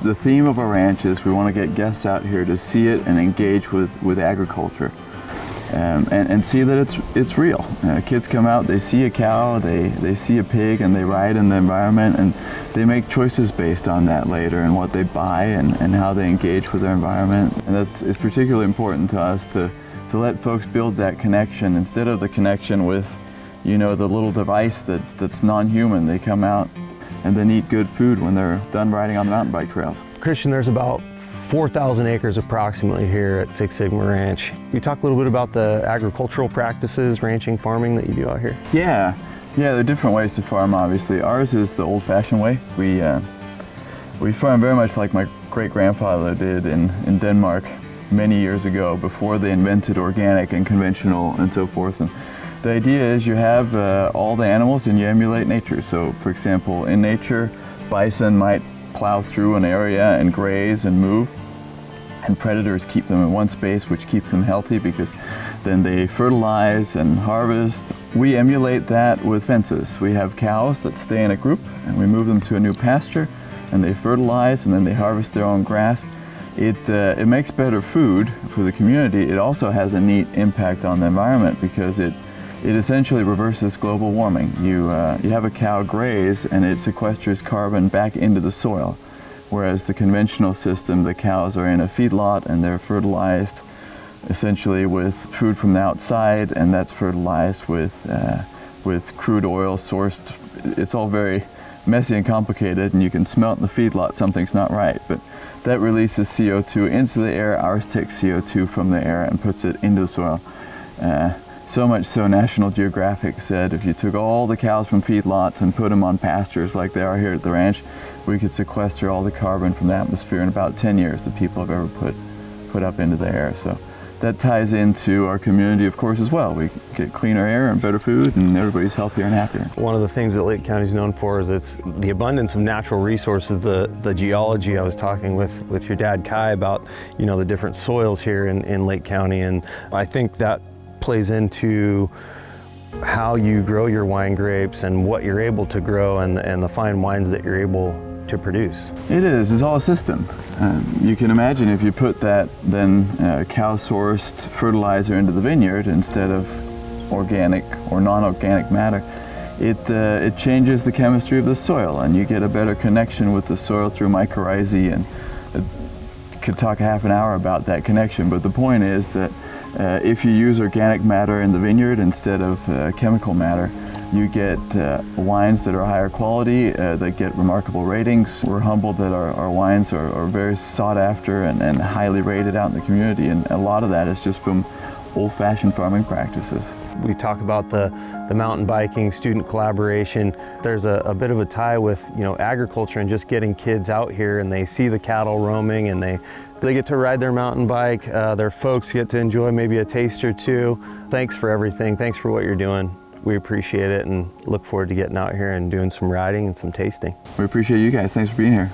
the theme of our ranch is we want to get guests out here to see it and engage with agriculture, and see that it's real. Kids come out, they see a cow, they see a pig, and they ride in the environment, and they make choices based on that later, and what they buy and how they engage with their environment. And it's particularly important to us to let folks build that connection instead of the connection with, the little device that's non-human. They come out and then eat good food when they're done riding on the mountain bike trails. Christian, there's about 4,000 acres approximately here at Six Sigma Ranch. Can you talk a little bit about the agricultural practices, ranching, farming that you do out here? Yeah, there are different ways to farm, obviously. Ours is the old-fashioned way. We farm very much like my great-grandfather did in Denmark many years ago, before they invented organic and conventional and so forth. And the idea is you have all the animals and you emulate nature. So, for example, in nature, bison might plow through an area and graze and move, and predators keep them in one space, which keeps them healthy because then they fertilize and harvest. We emulate that with fences. We have cows that stay in a group, and we move them to a new pasture, and they fertilize, and then they harvest their own grass. It makes better food for the community. It also has a neat impact on the environment because it essentially reverses global warming. You have a cow graze and it sequesters carbon back into the soil, whereas the conventional system, the cows are in a feedlot and they're fertilized essentially with food from the outside, and that's fertilized with crude oil sourced. It's all very messy and complicated, and you can smell it in the feedlot something's not right, but that releases CO2 into the air. Ours takes CO2 from the air and puts it into the soil. So much so National Geographic said if you took all the cows from feedlots and put them on pastures like they are here at the ranch, we could sequester all the carbon from the atmosphere in about 10 years that people have ever put up into the air. So that ties into our community, of course, as well. We get cleaner air and better food, and everybody's healthier and happier. One of the things that Lake County is known for is it's the abundance of natural resources, the geology. I was talking with your dad, Kai, about the different soils here in Lake County, and I think that plays into how you grow your wine grapes and what you're able to grow and the fine wines that you're able to produce. It is. It's all a system. You can imagine if you put that then cow-sourced fertilizer into the vineyard instead of organic or non-organic matter, it changes the chemistry of the soil, and you get a better connection with the soil through mycorrhizae. And could talk a half an hour about that connection, but the point is that if you use organic matter in the vineyard instead of chemical matter, you get wines that are higher quality, that get remarkable ratings. We're humbled that our wines are very sought after and highly rated out in the community, and a lot of that is just from old-fashioned farming practices. We talk about the mountain biking, student collaboration. There's a bit of a tie with agriculture and just getting kids out here, and they see the cattle roaming and they get to ride their mountain bike. Their folks get to enjoy maybe a taste or two. Thanks for everything. Thanks for what you're doing. We appreciate it and look forward to getting out here and doing some riding and some tasting. We appreciate you guys. Thanks for being here.